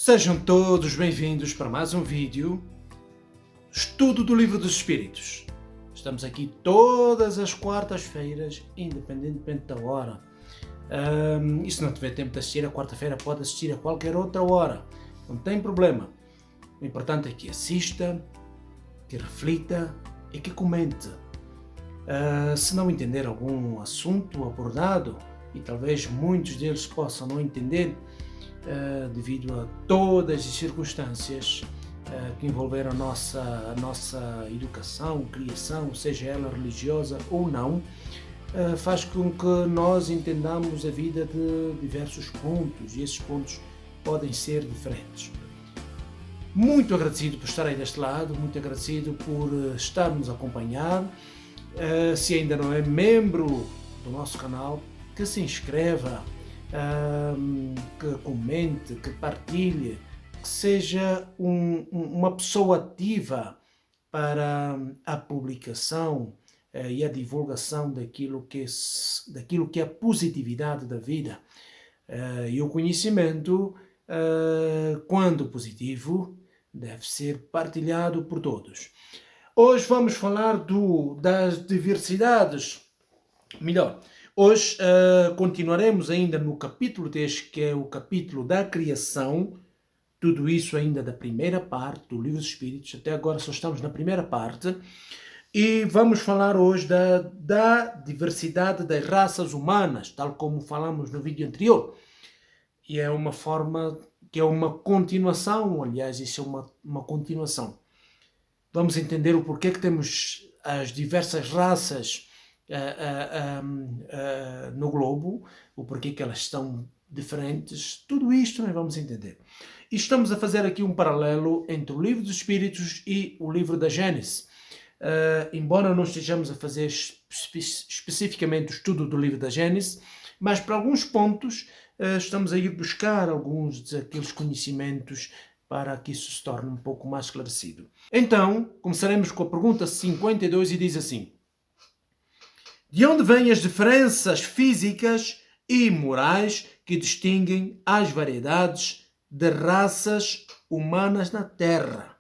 Sejam todos bem-vindos para mais um vídeo, estudo do Livro dos Espíritos. Estamos aqui todas as quartas-feiras, independentemente da hora. E se não tiver tempo de assistir a quarta-feira, pode assistir a qualquer outra hora, não tem problema. O importante é que assista, que reflita e que comente. Se não entender algum assunto abordado, e talvez muitos deles possam não entender, devido a todas as circunstâncias que envolveram a nossa educação, criação, seja ela religiosa ou não, faz com que nós entendamos a vida de diversos pontos, e esses pontos podem ser diferentes. Muito agradecido por estar aí deste lado, muito agradecido por estar-nos a acompanhar. Se ainda não é membro do nosso canal, que se inscreva, que comente, que partilhe, que seja uma pessoa ativa para a publicação e a divulgação daquilo que é a positividade da vida. E o conhecimento, quando positivo, deve ser partilhado por todos. Hoje vamos falar das diversidades, hoje continuaremos ainda no capítulo 10, que é o capítulo da criação, tudo isso ainda da primeira parte do Livro dos Espíritos. Até agora só estamos na primeira parte, e vamos falar hoje da diversidade das raças humanas, tal como falamos no vídeo anterior. E é uma forma que é uma continuação, aliás, isso é uma continuação. Vamos entender o porquê que temos as diversas raças no globo, o porquê que elas estão diferentes, tudo isto nós vamos entender. E estamos a fazer aqui um paralelo entre o Livro dos Espíritos e o Livro da Gênesis. Embora não estejamos a fazer especificamente o estudo do Livro da Gênesis, mas para alguns pontos estamos a ir buscar alguns daqueles conhecimentos para que isso se torne um pouco mais esclarecido. Então, começaremos com a pergunta 52 e diz assim: de onde vêm as diferenças físicas e morais que distinguem as variedades de raças humanas na Terra?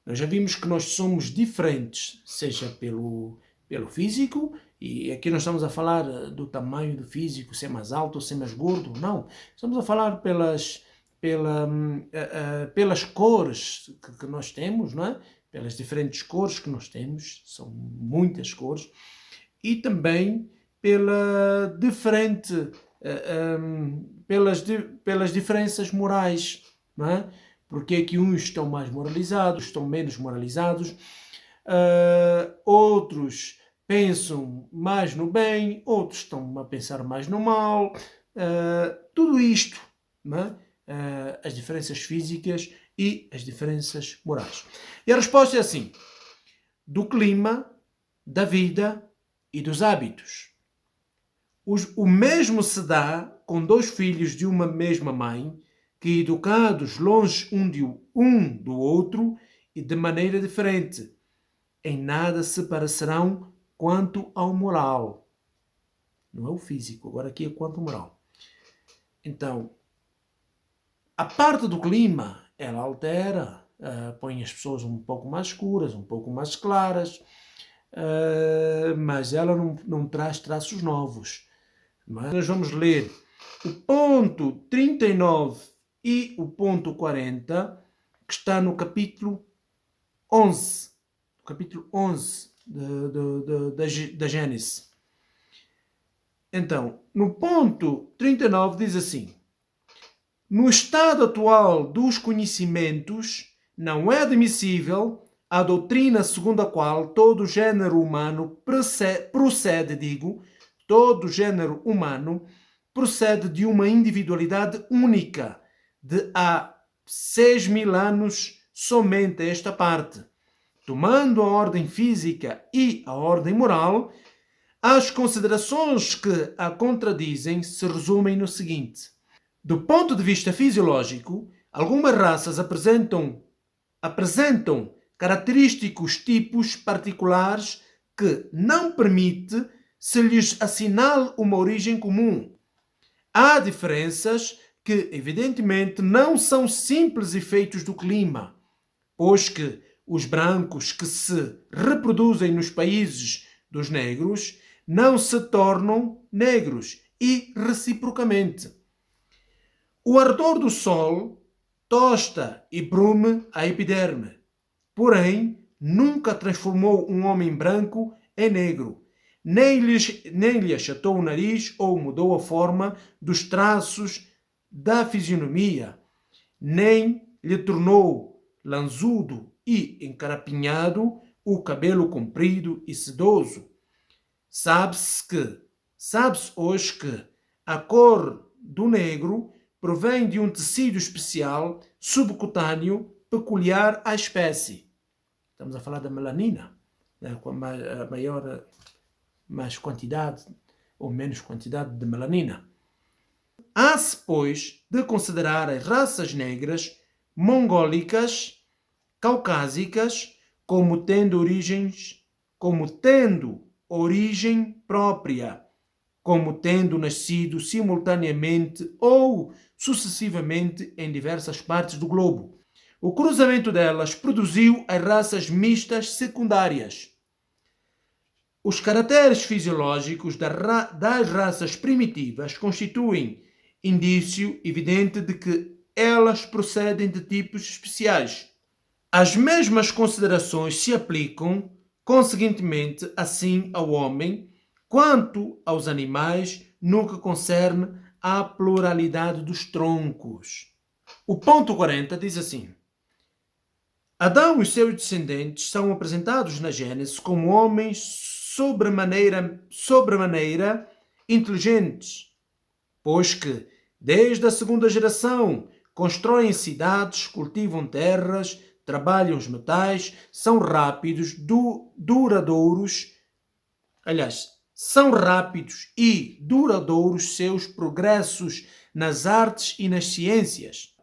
Nós já vimos que nós somos diferentes, seja pelo físico, e aqui não estamos a falar do tamanho do físico, ser mais alto ou ser mais gordo, não. Estamos a falar pelas cores que nós temos, não é? Pelas diferentes cores que nós temos, são muitas cores, e também pelas diferenças morais, não é? Porque é que uns estão mais moralizados, estão menos moralizados, outros pensam mais no bem, outros estão a pensar mais no mal, tudo isto, não é? As diferenças físicas e as diferenças morais. E a resposta é assim: do clima, da vida e dos hábitos. O mesmo se dá com dois filhos de uma mesma mãe, que educados longe um do outro e de maneira diferente, em nada se parecerão quanto ao moral. Não é o físico, agora aqui é quanto ao moral. Então, a parte do clima, ela altera, põe as pessoas um pouco mais escuras, um pouco mais claras, mas ela não traz traços novos. Mas nós vamos ler o ponto 39 e o ponto 40, que está no capítulo 11. Capítulo 11 da Gênesis. Então, no ponto 39 diz assim: no estado atual dos conhecimentos, não é admissível a doutrina segundo a qual todo género humano procede de uma individualidade única, de há 6.000 anos somente esta parte. Tomando a ordem física e a ordem moral, as considerações que a contradizem se resumem no seguinte: do ponto de vista fisiológico, algumas raças apresentam característicos tipos particulares que não permite se lhes assinale uma origem comum. Há diferenças que evidentemente não são simples efeitos do clima, pois que os brancos que se reproduzem nos países dos negros não se tornam negros e reciprocamente. O ardor do sol tosta e brume a epiderme, porém nunca transformou um homem branco em negro, nem lhe achatou o nariz ou mudou a forma dos traços da fisionomia, nem lhe tornou lanzudo e encarapinhado o cabelo comprido e sedoso. Sabe-se hoje que a cor do negro provém de um tecido especial subcutâneo peculiar à espécie. Estamos a falar da melanina, né, com a maior mais quantidade ou menos quantidade de melanina. Há-se, pois, de considerar as raças negras, mongólicas, caucásicas, como tendo origem própria, como tendo nascido simultaneamente ou sucessivamente em diversas partes do globo. O cruzamento delas produziu as raças mistas secundárias. Os caracteres fisiológicos das raças primitivas constituem indício evidente de que elas procedem de tipos especiais. As mesmas considerações se aplicam, conseguintemente, assim ao homem, quanto aos animais no que concerne à pluralidade dos troncos. O ponto 40 diz assim: Adão e os seus descendentes são apresentados na Gênesis como homens sobremaneira inteligentes, pois que, desde a segunda geração, constroem cidades, cultivam terras, trabalham os metais, são rápidos, são rápidos e duradouros seus progressos nas artes e nas ciências.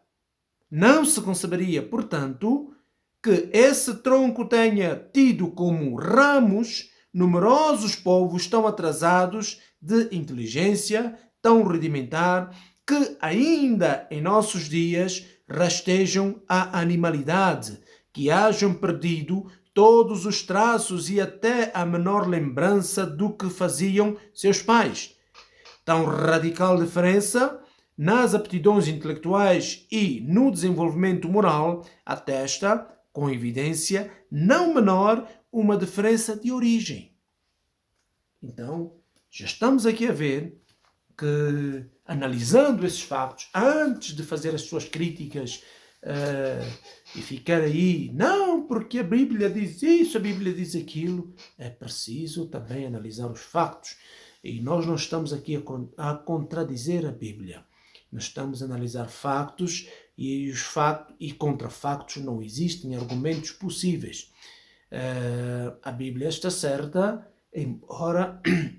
Não se conceberia, portanto, que esse tronco tenha tido como ramos numerosos povos tão atrasados de inteligência, tão rudimentar, que ainda em nossos dias rastejam a animalidade, que hajam perdido todos os traços e até a menor lembrança do que faziam seus pais. Tão radical diferença nas aptidões intelectuais e no desenvolvimento moral atesta, com evidência não menor, uma diferença de origem. Então, já estamos aqui a ver que, analisando esses factos, antes de fazer as suas críticas e ficar aí, não, porque a Bíblia diz isso, a Bíblia diz aquilo, é preciso também analisar os factos. E nós não estamos aqui a contradizer a Bíblia. Nós estamos a analisar factos e contra factos não existem argumentos possíveis. A Bíblia está certa,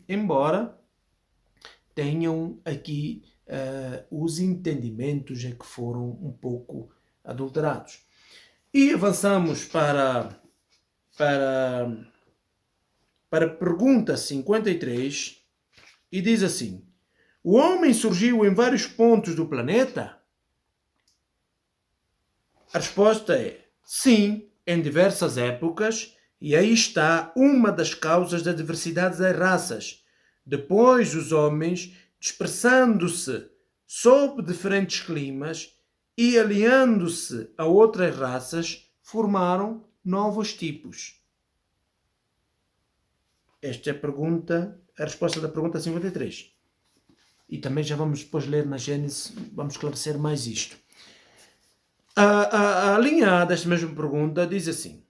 embora tenham aqui os entendimentos que foram um pouco adulterados. E avançamos para a pergunta 53 e diz assim: o homem surgiu em vários pontos do planeta? A resposta é sim, em diversas épocas, e aí está uma das causas da diversidade das raças. Depois, os homens, dispersando-se sob diferentes climas e aliando-se a outras raças, formaram novos tipos. Esta é a resposta da pergunta 53. E também já vamos depois ler na Gênesis, vamos esclarecer mais isto. A linha A desta mesma pergunta diz assim: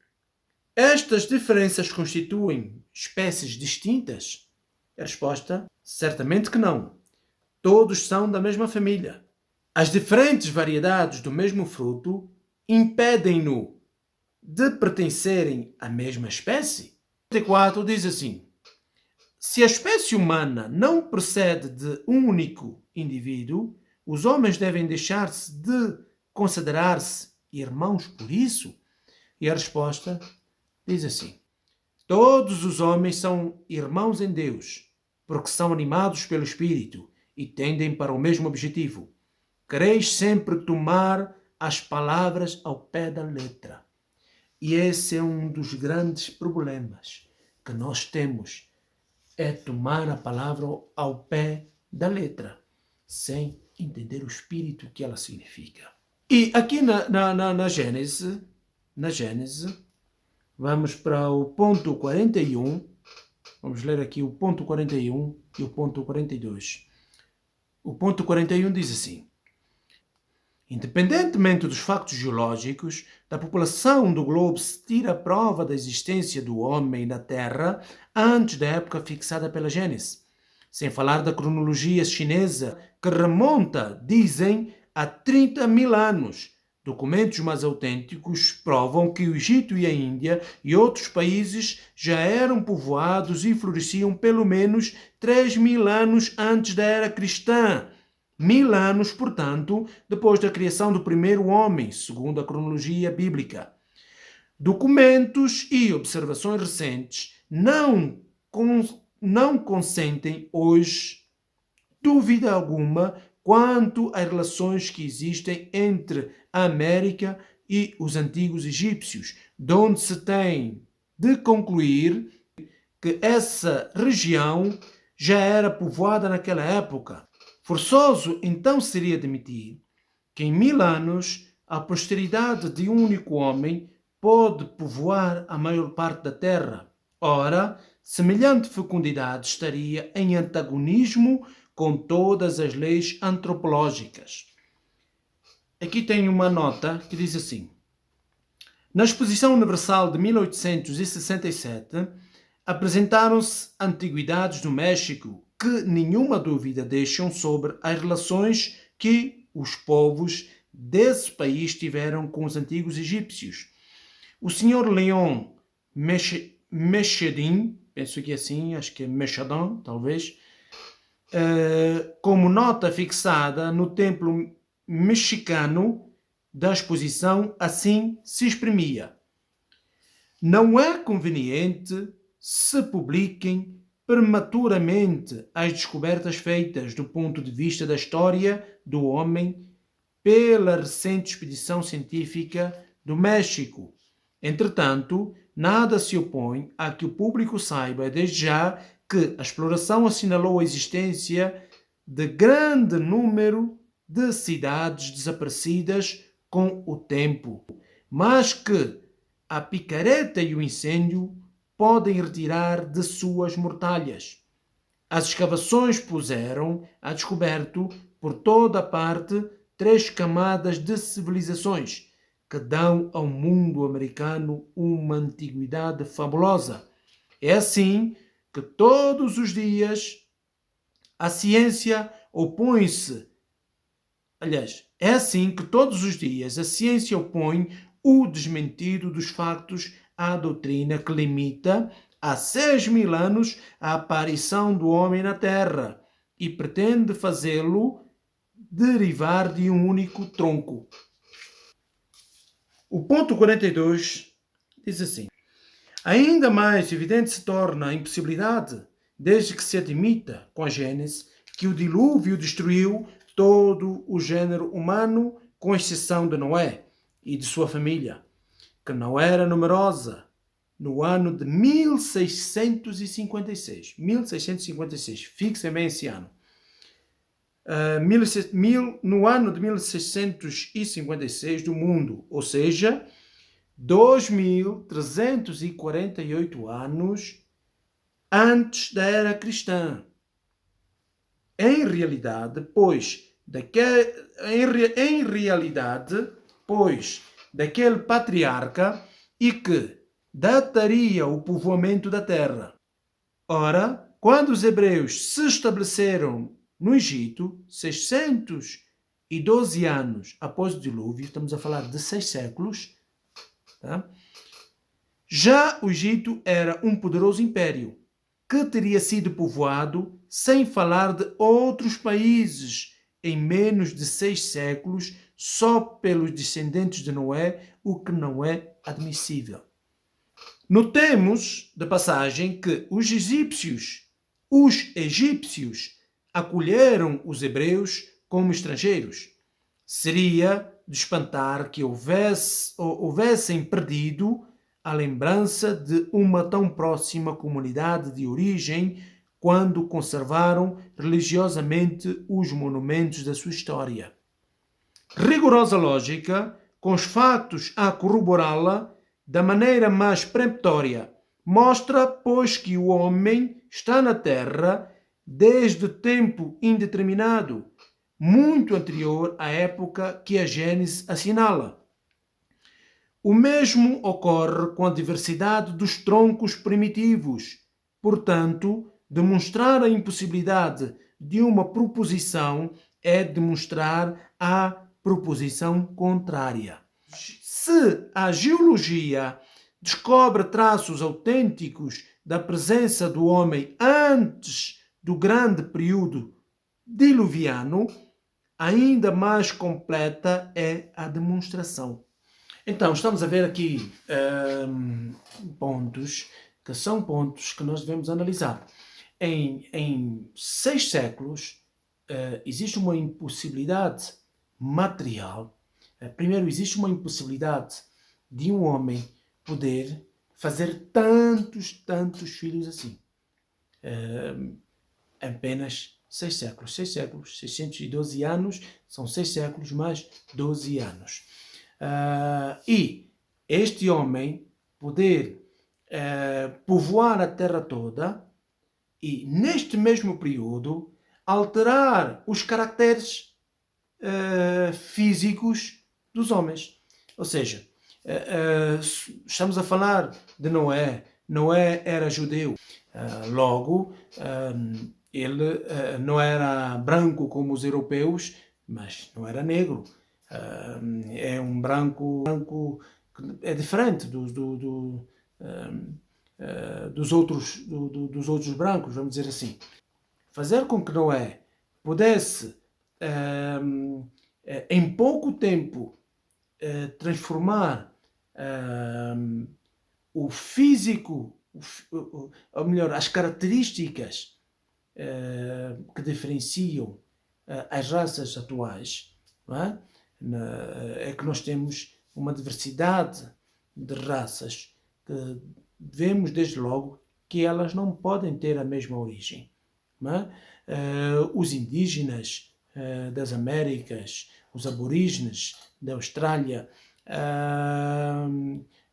estas diferenças constituem espécies distintas? A resposta: certamente que não. Todos são da mesma família. As diferentes variedades do mesmo fruto impedem-no de pertencerem à mesma espécie? 44 diz assim: se a espécie humana não procede de um único indivíduo, os homens devem deixar-se de considerar-se irmãos por isso? E a resposta diz assim: todos os homens são irmãos em Deus, porque são animados pelo Espírito e tendem para o mesmo objetivo. Quereis sempre tomar as palavras ao pé da letra. E esse é um dos grandes problemas que nós temos, é tomar a palavra ao pé da letra, sem entender o espírito que ela significa. E aqui na Gênese, vamos para o ponto 41, vamos ler aqui o ponto 41 e o ponto 42. O ponto 41 diz assim: independentemente dos factos geológicos, da população do globo se tira a prova da existência do homem na Terra antes da época fixada pela Gênese. Sem falar da cronologia chinesa, que remonta, dizem, a 30 mil anos. Documentos mais autênticos provam que o Egito e a Índia e outros países já eram povoados e floresciam pelo menos 3 mil anos antes da era cristã. 1000 anos, portanto, depois da criação do primeiro homem, segundo a cronologia bíblica. Documentos e observações recentes não consentem hoje dúvida alguma quanto às relações que existem entre a América e os antigos egípcios, de onde se tem de concluir que essa região já era povoada naquela época. Forçoso então seria admitir que em 1000 anos a posteridade de um único homem pode povoar a maior parte da Terra. Ora, semelhante fecundidade estaria em antagonismo com todas as leis antropológicas. Aqui tem uma nota que diz assim: na Exposição Universal de 1867, apresentaram-se antiguidades do México que nenhuma dúvida deixam sobre as relações que os povos desse país tiveram com os antigos egípcios. O Sr. Leon Mechedin, penso que é assim, acho que é Mechadin, talvez, como nota fixada no templo mexicano da exposição, assim se exprimia: não é conveniente se publiquem prematuramente as descobertas feitas do ponto de vista da história do homem pela recente expedição científica do México. Entretanto, nada se opõe a que o público saiba desde já que a exploração assinalou a existência de grande número de cidades desaparecidas com o tempo, mas que a picareta e o incêndio podem retirar de suas mortalhas. As escavações puseram a descoberto por toda a parte 3 camadas de civilizações que dão ao mundo americano uma antiguidade fabulosa. É assim que todos os dias a ciência opõe-se. É assim que todos os dias a ciência opõe o desmentido dos factos à doutrina que limita há 6.000 anos a aparição do homem na Terra e pretende fazê-lo derivar de um único tronco. O ponto 42 diz assim: ainda mais evidente se torna a impossibilidade, desde que se admita com a Gênese que o dilúvio destruiu todo o gênero humano, com exceção de Noé e de sua família, que não era numerosa, no ano de 1656. 1656, fixem bem esse ano. No ano de 1656 do mundo, ou seja, 2348 anos antes da era cristã. Em realidade, pois, daquele patriarca e que dataria o povoamento da terra. Ora, quando os hebreus se estabeleceram no Egito, 612 anos após o dilúvio, estamos a falar de 6 séculos, tá? Já o Egito era um poderoso império que teria sido povoado, sem falar de outros países, em menos de 6 séculos, só pelos descendentes de Noé, o que não é admissível. Notemos, de passagem, que os egípcios acolheram os hebreus como estrangeiros. Seria de espantar que houvessem perdido a lembrança de uma tão próxima comunidade de origem quando conservaram religiosamente os monumentos da sua história. Rigorosa lógica, com os factos a corroborá-la da maneira mais peremptória, mostra, pois, que o homem está na Terra desde tempo indeterminado, muito anterior à época que a Gênese assinala. O mesmo ocorre com a diversidade dos troncos primitivos. Portanto, demonstrar a impossibilidade de uma proposição é demonstrar a proposição contrária. Se a geologia descobre traços autênticos da presença do homem antes do grande período diluviano, ainda mais completa é a demonstração. Então, estamos a ver aqui pontos que são pontos que nós devemos analisar. Em 6 séculos, existe uma impossibilidade material. Primeiro, existe uma impossibilidade de um homem poder fazer tantos filhos assim. Apenas 6 séculos. 6 séculos, 612 anos, são 6 séculos mais 12 anos. E este homem poder povoar a terra toda e, neste mesmo período, alterar os caracteres físicos dos homens. Ou seja, estamos a falar de Noé. Noé era judeu. Logo, ele não era branco como os europeus, mas não era negro. É um branco que é diferente dos outros brancos, vamos dizer assim. Fazer com que Noé pudesse, em pouco tempo, transformar o físico, ou melhor, as características que diferenciam as raças atuais, não é? É que nós temos uma diversidade de raças que vemos desde logo que elas não podem ter a mesma origem. Não é? Os indígenas das Américas, os aborígenes da Austrália,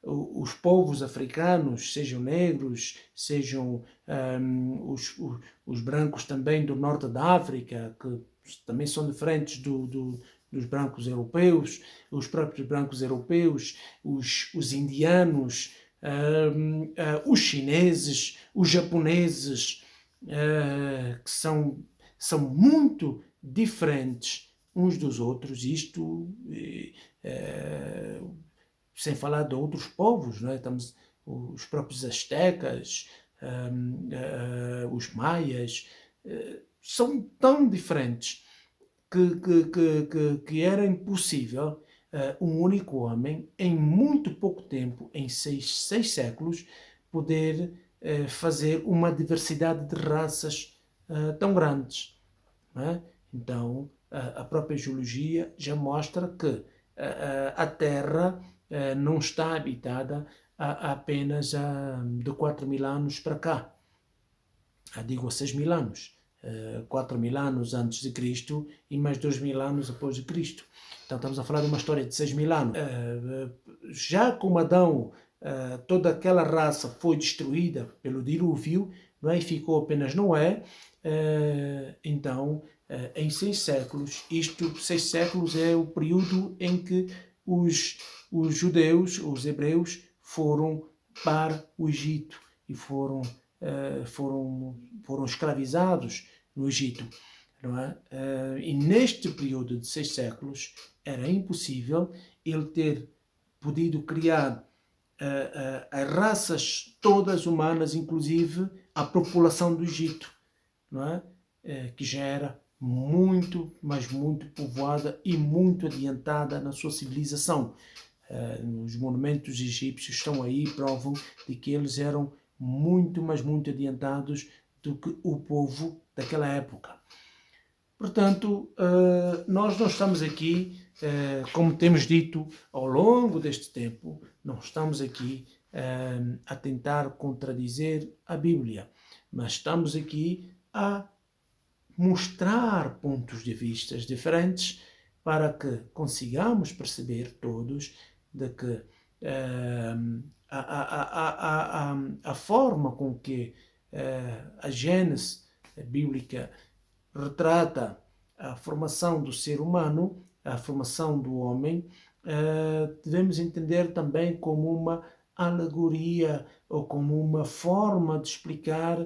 os povos africanos, sejam negros, sejam os brancos também do norte da África, que também são diferentes dos brancos europeus, os próprios brancos europeus, os indianos, os chineses, os japoneses, que são muito diferentes uns dos outros, isto sem falar de outros povos, não é? Estamos, os próprios astecas, os maias, são tão diferentes que era impossível um único homem, em muito pouco tempo, em 6 séculos, poder fazer uma diversidade de raças tão grandes. Não é? Então, a própria geologia já mostra que a Terra não está habitada há apenas de 4.000 anos para cá. Digo, 6.000 anos. 4.000 anos antes de Cristo e mais 2.000 anos depois de Cristo. Então estamos a falar de uma história de 6.000 anos. Já com Adão, toda aquela raça foi destruída pelo dilúvio, não é? E ficou apenas Noé. Então, em 6 séculos, 6 séculos é o período em que os judeus, os hebreus, foram para o Egito e foram escravizados no Egito. Não é? E neste período de 6 séculos era impossível ele ter podido criar as raças todas humanas, inclusive a população do Egito, não é? Que já era muito, mas muito povoada e muito adiantada na sua civilização. Os monumentos egípcios estão aí, provam de que eles eram muito, mas muito adiantados do que o povo daquela época. Portanto, nós não estamos aqui, como temos dito ao longo deste tempo, não estamos aqui a tentar contradizer a Bíblia, mas estamos aqui a mostrar pontos de vista diferentes para que consigamos perceber todos de que a forma com que a Gênese bíblica retrata a formação do ser humano, a formação do homem, devemos entender também como uma alegoria ou como uma forma de explicar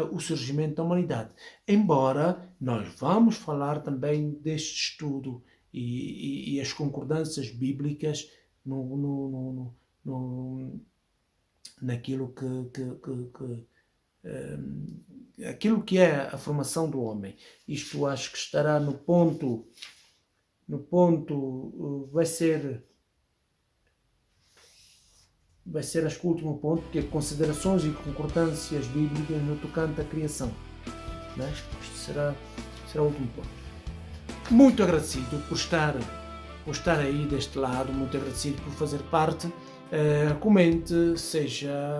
o surgimento da humanidade. Embora nós vamos falar também deste estudo e as concordâncias bíblicas naquilo aquilo que é a formação do homem. Isto acho que estará no ponto vai ser acho que o último ponto, que é considerações e concordâncias bíblicas no tocante à criação. Né? Isto será o último ponto. Muito agradecido por estar aí deste lado, muito agradecido por fazer parte. Comente, seja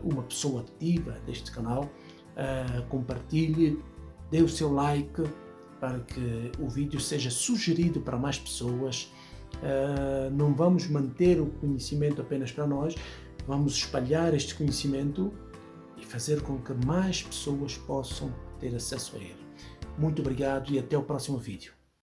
uma pessoa ativa deste canal, compartilhe, dê o seu like para que o vídeo seja sugerido para mais pessoas. Não vamos manter o conhecimento apenas para nós, vamos espalhar este conhecimento e fazer com que mais pessoas possam ter acesso a ele. Muito obrigado e até o próximo vídeo.